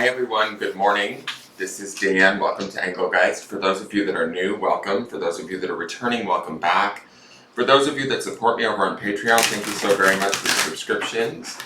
Hi everyone, good morning. This is Dan. Welcome to Engelgeist. For those of you that are new, welcome. For those of you that are returning, welcome back. For those of you that support me over on Patreon, thank you so very much for your subscriptions.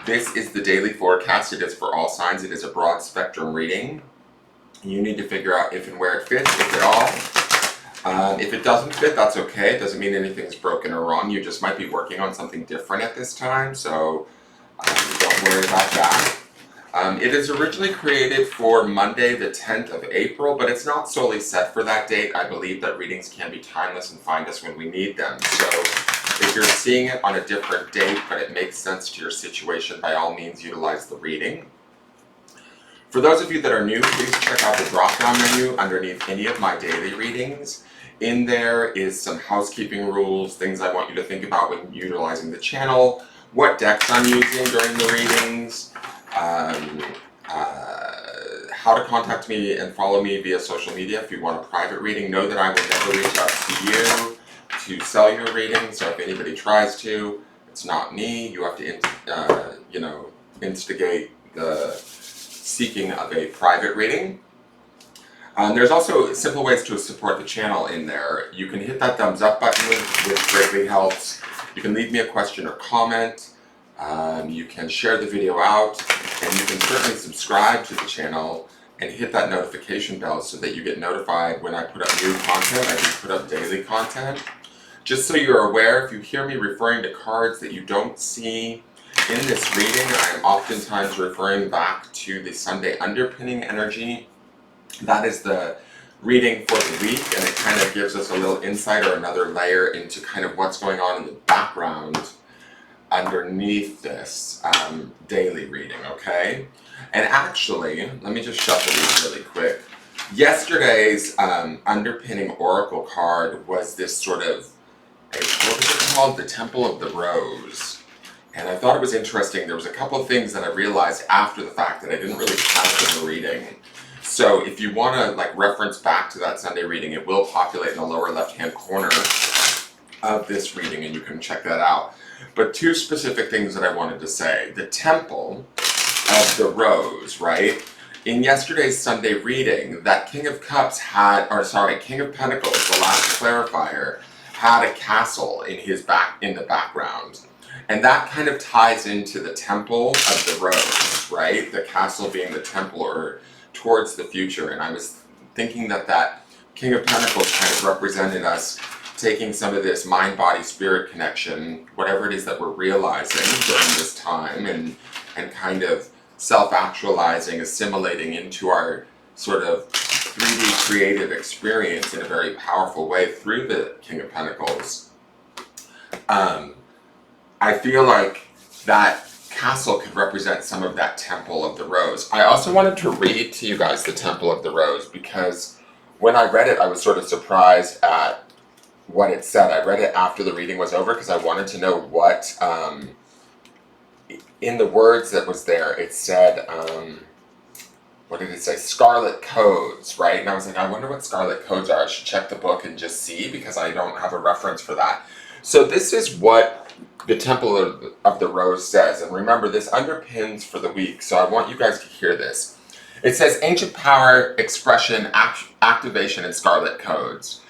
This is the daily forecast. It is for all signs. It is a broad spectrum reading. You need to figure out if and where it fits, if at all. If it doesn't fit, that's okay. It doesn't mean anything's broken or wrong. You just might be working on something different at this time, so don't worry about that. It is originally created for Monday the 10th of April, but it's not solely set for that date. I believe that readings can be timeless and find us when we need them. So if you're seeing it on a different date, but it makes sense to your situation, by all means utilize the reading. For those of you that are new, please check out the drop-down menu underneath any of my daily readings. In there is some housekeeping rules, things I want you to think about when utilizing the channel, what decks I'm using during the readings, how to contact me and follow me via social media if you want a private reading. Know that I will never reach out to you to sell your reading, so if anybody tries to, it's not me. You have to instigate the seeking of a private reading. There's also simple ways to support the channel in there. You can hit that thumbs up button, which greatly helps. You can leave me a question or comment. You can share the video out, and you can certainly subscribe to the channel and hit that notification bell so that you get notified when I put up new content. I do put up daily content. Just so you're aware, if you hear me referring to cards that you don't see in this reading, I am oftentimes referring back to the Sunday underpinning energy. That is the reading for the week, and it kind of gives us a little insight or another layer into kind of what's going on in the background underneath this daily reading, okay? And actually, let me just shuffle these really quick. Yesterday's underpinning oracle card was this sort of, what was it called? The Temple of the Rose. And I thought it was interesting. There was a couple of things that I realized after the fact that I didn't really catch in the reading. So if you want to reference back to that Sunday reading, it will populate in the lower left-hand corner of this reading, and you can check that out. But two specific things that I wanted to say. The Temple of the Rose, right? In yesterday's Sunday reading, that King of Pentacles, the last clarifier, had a castle in the background. And that kind of ties into the Temple of the Rose, right? The castle being the temple or towards the future. And I was thinking that King of Pentacles kind of represented us taking some of this mind, body, spirit connection, whatever it is that we're realizing during this time, and kind of self-actualizing, assimilating into our sort of 3D creative experience in a very powerful way through the King of Pentacles. I feel like that castle could represent some of that Temple of the Rose. I also wanted to read to you guys the Temple of the Rose, because when I read it, I was sort of surprised at what it said. I read it after the reading was over because I wanted to know what, in the words that was there, it said, what did it say? Scarlet codes, right? And I was like, I wonder what scarlet codes are. I should check the book and just see, because I don't have a reference for that. So this is what the Temple of the Rose says. And remember, this underpins for the week, so I want you guys to hear this. It says, ancient power, expression, activation, and scarlet codes.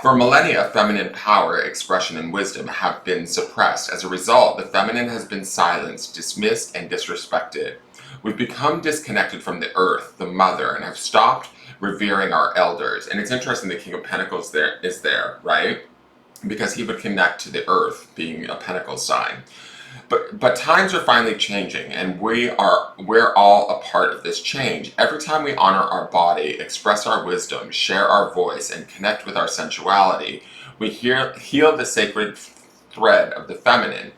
For millennia, feminine power, expression, and wisdom have been suppressed. As a result, the feminine has been silenced, dismissed, and disrespected. We've become disconnected from the earth, the mother, and have stopped revering our elders. And it's interesting the King of Pentacles is there, right? Because he would connect to the earth, being a pentacle sign. But times are finally changing, and we're all a part of this change. Every time we honor our body, express our wisdom, share our voice, and connect with our sensuality, we heal the sacred thread of the feminine.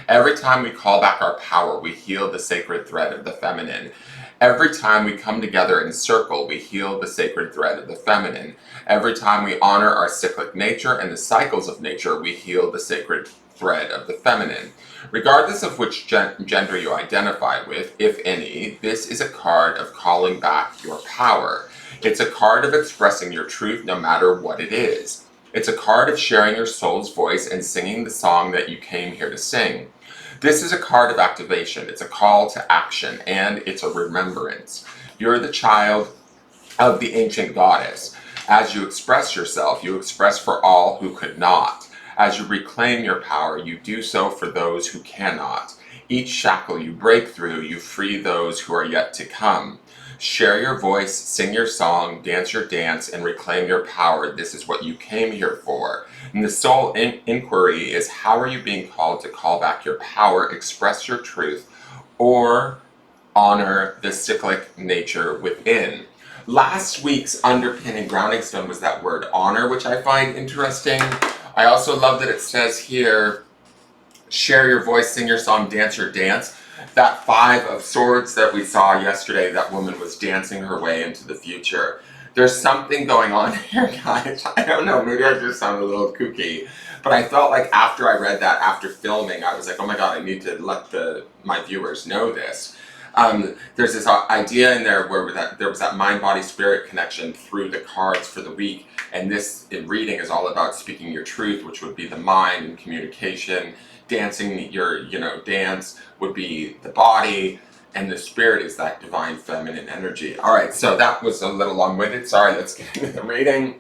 Every time we call back our power, we heal the sacred thread of the feminine. Every time we come together in circle, we heal the sacred thread of the feminine. Every time we honor our cyclic nature and the cycles of nature, we heal the sacred thread of the feminine. Regardless of which gender you identify with, if any, this is a card of calling back your power. It's a card of expressing your truth no matter what it is. It's a card of sharing your soul's voice and singing the song that you came here to sing. This is a card of activation. It's a call to action, and it's a remembrance. You're the child of the ancient goddess. As you express yourself, you express for all who could not. As you reclaim your power, you do so for those who cannot. Each shackle you break through, you free those who are yet to come. Share your voice, sing your song, dance your dance, and reclaim your power. This is what you came here for. And the soul inquiry is, how are you being called to call back your power, express your truth, or honor the cyclic nature within? Last week's underpinning grounding stone was that word honor, which I find interesting. I also love that it says here, share your voice, sing your song, dance your dance. That 5 of Swords that we saw yesterday, that woman was dancing her way into the future. There's something going on here, guys. I don't know, maybe I just sound a little kooky. But I felt like after I read that, after filming, I was like, oh my god, I need to let my viewers know this. There's this idea in there where there was that mind-body-spirit connection through the cards for the week. And this reading is all about speaking your truth, which would be the mind and communication. Dancing your, dance would be the body, and the spirit is that divine feminine energy. All right, so that was a little long-winded. Sorry, let's get into the reading.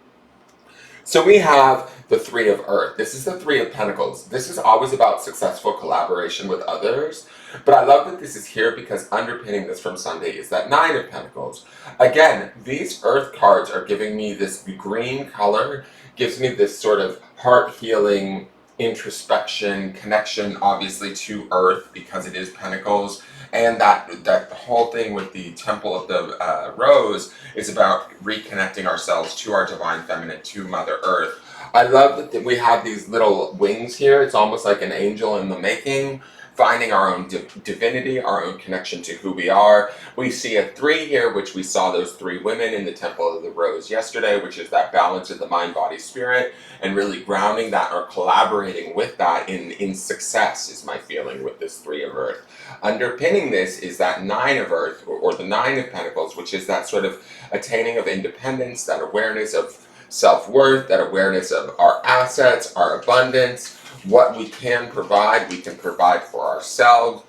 So we have the 3 of Earth. This is the 3 of Pentacles. This is always about successful collaboration with others. But I love that this is here because underpinning this from Sunday is that 9 of Pentacles. Again, these Earth cards are giving me this green color, gives me this sort of heart-healing introspection, connection obviously to Earth because it is Pentacles, and that the whole thing with the Temple of the Rose is about reconnecting ourselves to our divine feminine, to Mother Earth. I love that we have these little wings here. It's almost like an angel in the making, finding our own divinity, our own connection to who we are. We see a 3 here, which we saw those 3 women in the Temple of the Rose yesterday, which is that balance of the mind, body, spirit, and really grounding that or collaborating with that in success is my feeling with this 3 of Earth. Underpinning this is that 9 of Earth, or the 9 of Pentacles, which is that sort of attaining of independence, that awareness of self-worth, that awareness of our assets, our abundance, what we can provide for ourselves,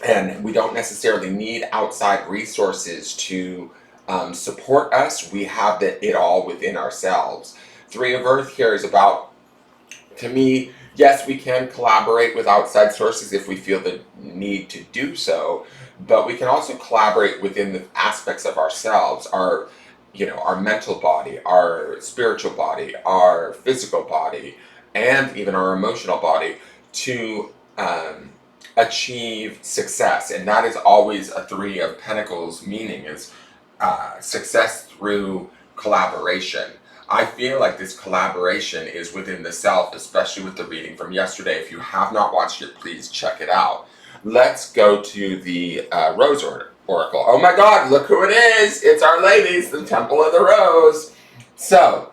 and we don't necessarily need outside resources to support us. We have it all within ourselves. 3 of Earth here is about, to me, yes, we can collaborate with outside sources if we feel the need to do so, but we can also collaborate within the aspects of ourselves, our mental body, our spiritual body, our physical body, and even our emotional body to achieve success. And that is always a 3 of Pentacles meaning, is success through collaboration. I feel like this collaboration is within the self, especially with the reading from yesterday. If you have not watched it, please check it out. Let's go to the Rose Oracle. Oh my god, look who it is! It's Our Ladies, the Temple of the Rose. So,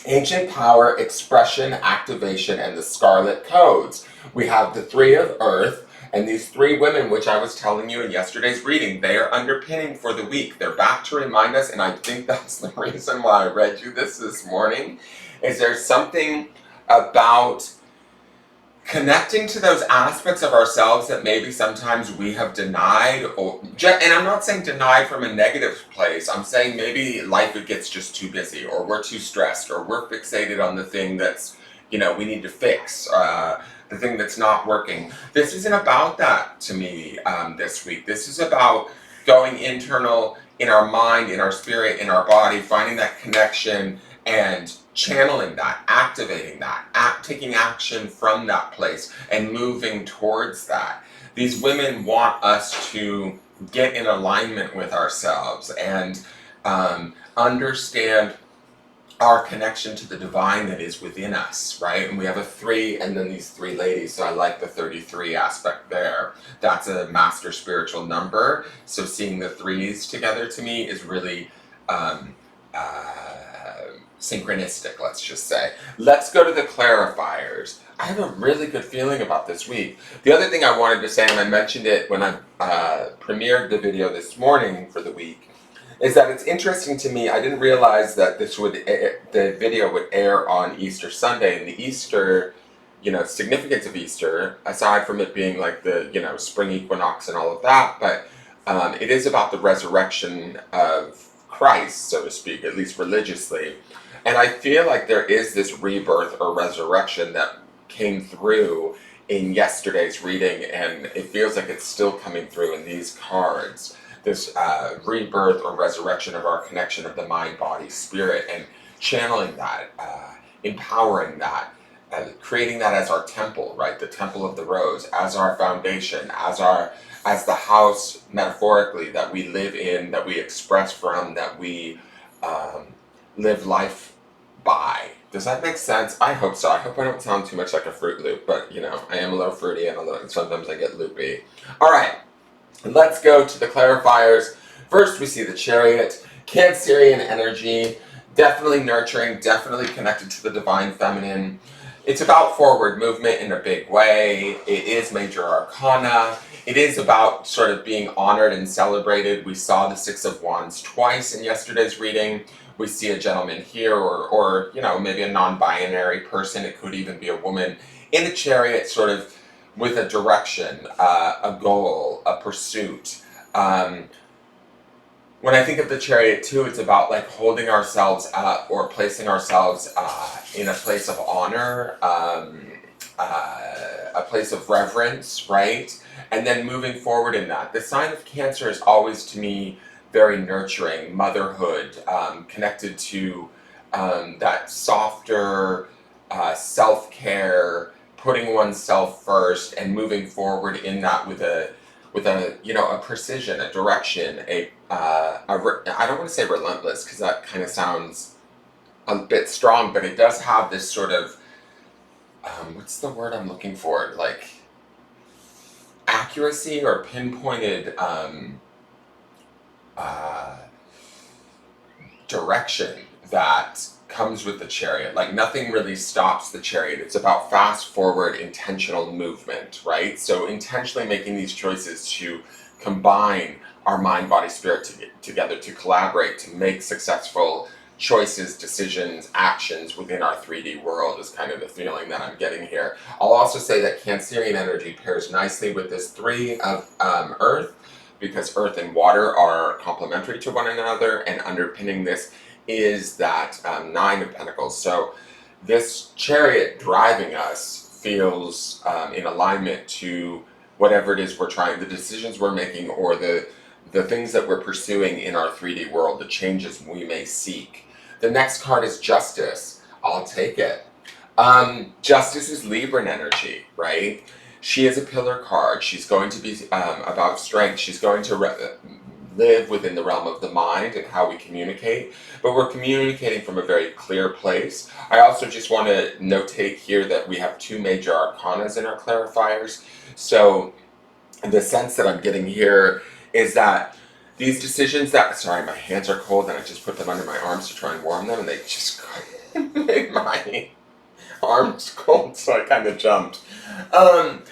ancient power, expression, activation, and the Scarlet Codes. We have the 3 of Earth, and these 3 women, which I was telling you in yesterday's reading, they are underpinning for the week. They're back to remind us, and I think that's the reason why I read you this morning, is there's something about connecting to those aspects of ourselves that maybe sometimes we have denied, and I'm not saying denied from a negative place. I'm saying maybe life gets just too busy, or we're too stressed, or we're fixated on the thing that's, we need to fix, the thing that's not working. This isn't about that to me this week. This is about going internal in our mind, in our spirit, in our body, finding that connection and channeling that, activating that, taking action from that place and moving towards that. These women want us to get in alignment with ourselves and understand our connection to the divine that is within us, right? And we have a 3 and then these 3 ladies, so I like the 33 aspect there. That's a master spiritual number, so seeing the 3s together to me is really synchronistic, let's just say. Let's go to the clarifiers. I have a really good feeling about this week. The other thing I wanted to say, and I mentioned it when I premiered the video this morning for the week, is that it's interesting to me. I didn't realize that the video would air on Easter Sunday, and the Easter, significance of Easter, aside from it being like the, spring equinox and all of that, but it is about the resurrection of Christ, so to speak, at least religiously. And I feel like there is this rebirth or resurrection that came through in yesterday's reading, and it feels like it's still coming through in these cards. This rebirth or resurrection of our connection of the mind, body, spirit, and channeling that, empowering that, creating that as our temple, right? The temple of the rose, as our foundation, as the house, metaphorically, that we live in, that we express from, that we live life by. Does that make sense? I hope so. I hope I don't sound too much like a Fruit Loop, but I am a little fruity and sometimes I get loopy. All right, let's go to the clarifiers. First, we see the Chariot, Cancerian energy, definitely nurturing, definitely connected to the divine feminine. It's about forward movement in a big way. It is major arcana. It is about sort of being honored and celebrated. We saw the Six of Wands twice in yesterday's reading. We see a gentleman here, or maybe a non-binary person. It could even be a woman in a chariot, sort of with a direction, a goal, a pursuit. When I think of the Chariot too, it's about like holding ourselves up or placing ourselves in a place of honor, a place of reverence, right? And then moving forward in that. The sign of Cancer is always, to me, very nurturing, motherhood, connected to that softer self-care, putting oneself first and moving forward in that with a precision, a direction, I don't want to say relentless because that kind of sounds a bit strong, but it does have this sort of, what's the word I'm looking for? Like accuracy or pinpointed direction that comes with the Chariot. Like nothing really stops the Chariot. It's about fast forward intentional movement, right? So intentionally making these choices to combine our mind, body, spirit together, to collaborate, to make successful choices, decisions, actions within our 3D world is kind of the feeling that I'm getting here. I'll also say that Cancerian energy pairs nicely with this 3 of Earth, because Earth and water are complementary to one another, and underpinning this is that 9 of Pentacles. So this Chariot driving us feels in alignment to whatever it is we're trying, the decisions we're making, or the things that we're pursuing in our 3D world, the changes we may seek. The next card is Justice. I'll take it. Justice is Libran energy, right? She is a pillar card. She's going to be about strength. She's going to live within the realm of the mind and how we communicate, but we're communicating from a very clear place. I also just want to notate here that we have 2 major arcanas in our clarifiers. So the sense that I'm getting here is that these decisions that, sorry, my hands are cold and I just put them under my arms to try and warm them, and they just made my arms cold, so I kind of jumped. What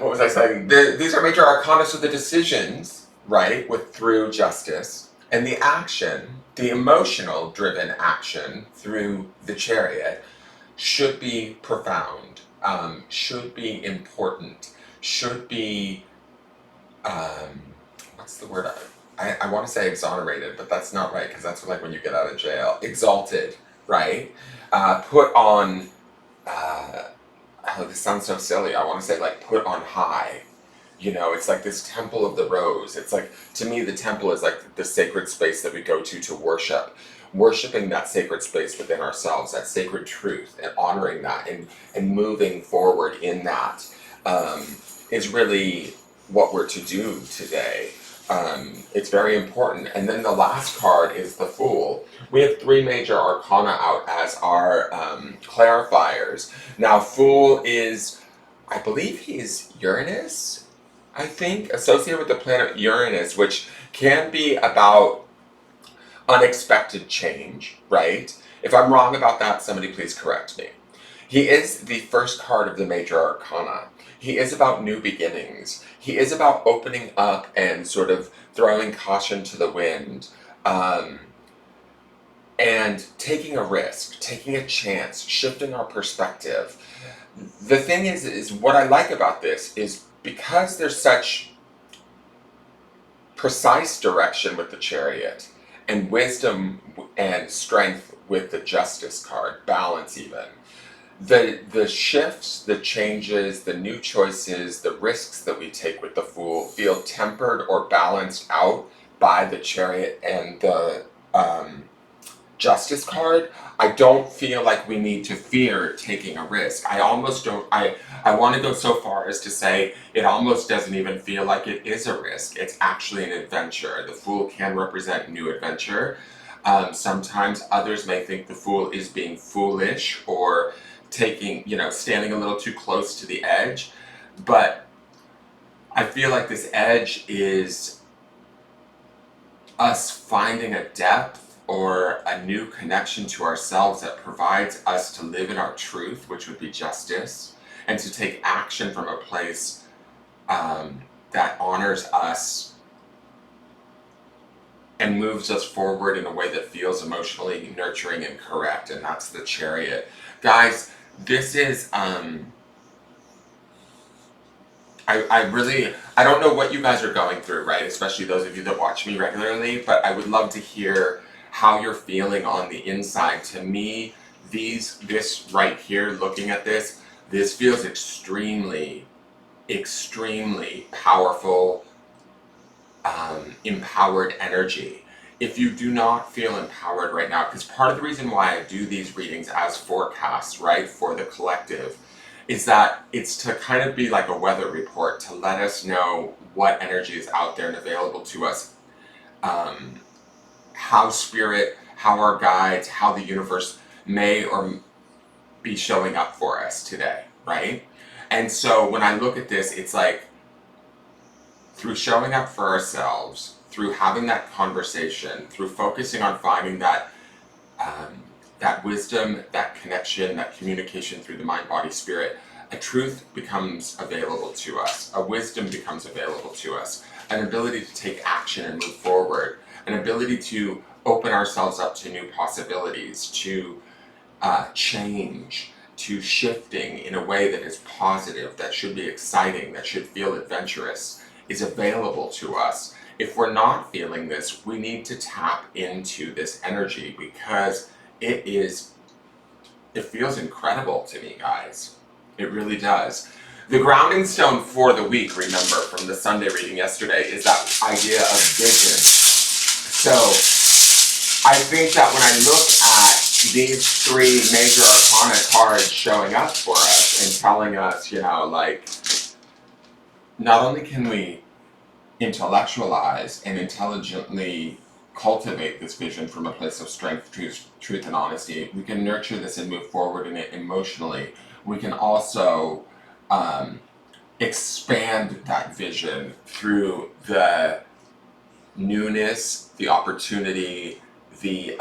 was I saying? These are major arcana, so the decisions, right, through Justice, and the action, the emotional driven action through the Chariot should be profound, should be important, should be, what's the word? I want to say exonerated, but that's not right, because that's like when you get out of jail. Exalted, right? Put on, oh, this sounds so silly. I want to say like put on high. It's like this temple of the rose. It's like, to me, the temple is like the sacred space that we go to worship. Worshiping that sacred space within ourselves, that sacred truth, and honoring that and moving forward in that is really what we're to do today. It's very important. And then the last card is the Fool. We have 3 major arcana out as our clarifiers. Now, Fool is, I believe he's Uranus, I think, associated with the planet Uranus, which can be about unexpected change, right? If I'm wrong about that, somebody please correct me. He is the first card of the major arcana. He is about new beginnings. He is about opening up and sort of throwing caution to the wind. And and taking a risk, taking a chance, shifting our perspective. The thing is what I like about this is because there's such precise direction with the Chariot and wisdom and strength with the Justice card, balance even. The shifts, the changes, the new choices, the risks that we take with the Fool feel tempered or balanced out by the Chariot and the Justice card. I don't feel like we need to fear taking a risk. I almost don't. I want to go so far as to say it almost doesn't even feel like it is a risk. It's actually an adventure. The Fool can represent new adventure. Sometimes others may think the Fool is being foolish or taking, standing a little too close to the edge. But I feel like this edge is us finding a depth or a new connection to ourselves that provides us to live in our truth, which would be justice, and to take action from a place that honors us and moves us forward in a way that feels emotionally nurturing and correct, and that's the Chariot. Guys, this is, I don't know what you guys are going through, right? Especially those of you that watch me regularly, but I would love to hear how you're feeling on the inside. To me, this right here, looking at this feels extremely, extremely powerful, empowered energy. If you do not feel empowered right now, because part of the reason why I do these readings as forecasts, right, for the collective, is that it's to kind of be like a weather report, to let us know what energy is out there and available to us. How spirit, how our guides, how the universe may or be showing up for us today, right? And so when I look at this, it's like through showing up for ourselves, through having that conversation, through focusing on finding that wisdom, that connection, that communication through the mind, body, spirit, a truth becomes available to us, a wisdom becomes available to us, an ability to take action and move forward, an ability to open ourselves up to new possibilities, to change, to shifting in a way that is positive, that should be exciting, that should feel adventurous, is available to us. If we're not feeling this, we need to tap into this energy because it feels incredible to me, guys. It really does. The grounding stone for the week, remember, from the Sunday reading yesterday, is that idea of vision. So I think that when I look at these three major arcana cards showing up for us and telling us, not only can we intellectualize and intelligently cultivate this vision from a place of strength, truth, and honesty, we can nurture this and move forward in it emotionally. We can also expand that vision through the newness, the opportunity, the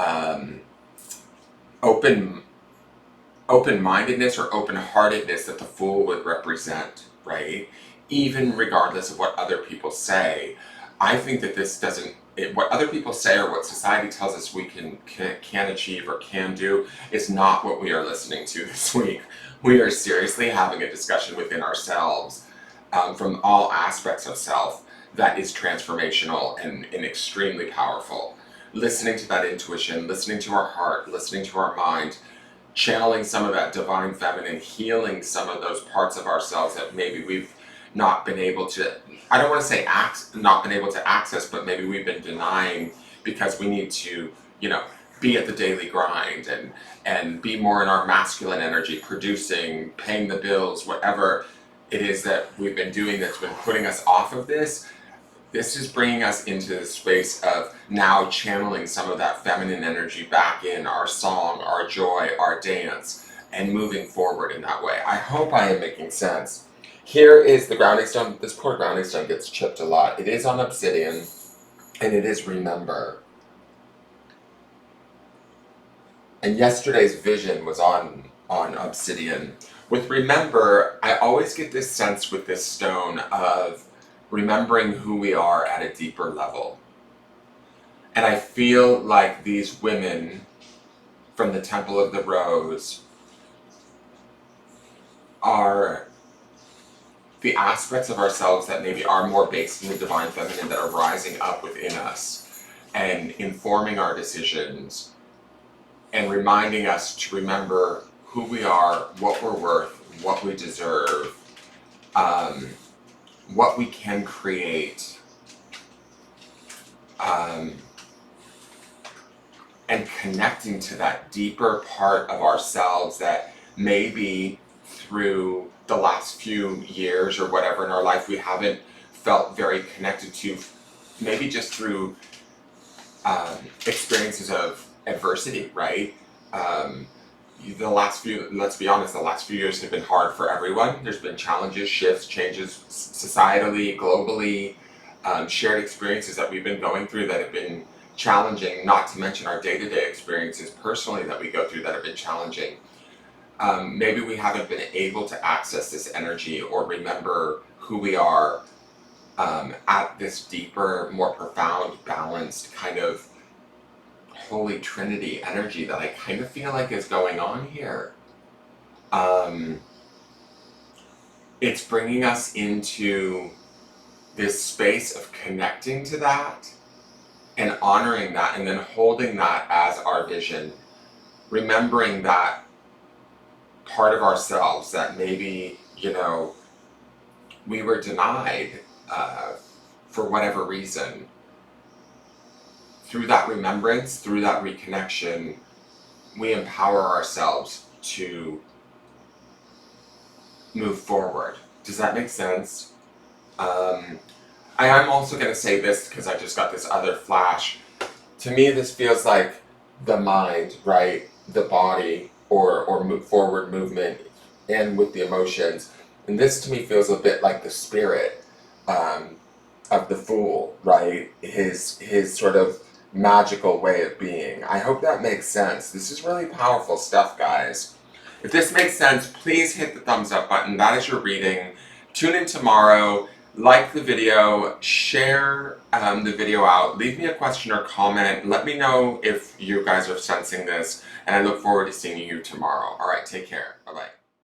open-mindedness or open-heartedness that the Fool would represent, right? Even regardless of what other people say, I think that this doesn't, what other people say or what society tells us we can achieve or can do is not what we are listening to this week. We are seriously having a discussion within ourselves from all aspects of self that is transformational and extremely powerful. Listening to that intuition, listening to our heart, listening to our mind, channeling some of that divine feminine, healing some of those parts of ourselves that maybe we've not been able to, I don't want to say not been able to access, but maybe we've been denying because we need to, be at the daily grind and be more in our masculine energy, producing, paying the bills, whatever it is that we've been doing that's been putting us off of this. This is bringing us into the space of now channeling some of that feminine energy back in our song, our joy, our dance, and moving forward in that way. I hope I am making sense. Here is the grounding stone. This poor grounding stone gets chipped a lot. It is on obsidian, and it is remember. And yesterday's vision was on obsidian. With remember, I always get this sense with this stone of remembering who we are at a deeper level. And I feel like these women from the Temple of the Rose are the aspects of ourselves that maybe are more based in the divine feminine that are rising up within us and informing our decisions and reminding us to remember who we are, what we're worth, what we deserve, what we can create, and connecting to that deeper part of ourselves that maybe through the last few years or whatever in our life we haven't felt very connected to, maybe just through experiences of adversity, right? Let's be honest, the last few years have been hard for everyone. There's been challenges, shifts, changes societally, globally, shared experiences that we've been going through that have been challenging, not to mention our day-to-day experiences personally that we go through that have been challenging. Maybe we haven't been able to access this energy or remember who we are at this deeper, more profound, balanced kind of Holy Trinity energy that I kind of feel like is going on here. It's bringing us into this space of connecting to that and honoring that and then holding that as our vision, remembering that part of ourselves that maybe, we were denied for whatever reason. Through that remembrance, through that reconnection, we empower ourselves to move forward. Does that make sense? I am also going to say this because I just got this other flash. To me, this feels like the mind, right? The body, or move forward movement, and with the emotions. And this to me feels a bit like the spirit of the Fool, right? His sort of magical way of being. I hope that makes sense. This is really powerful stuff, guys. If this makes sense, please hit the thumbs up button. That is your reading. Tune in tomorrow. Like the video, share the video out, leave me a question or comment, let me know if you guys are sensing this, and I look forward to seeing you tomorrow. Alright, take care. Bye-bye.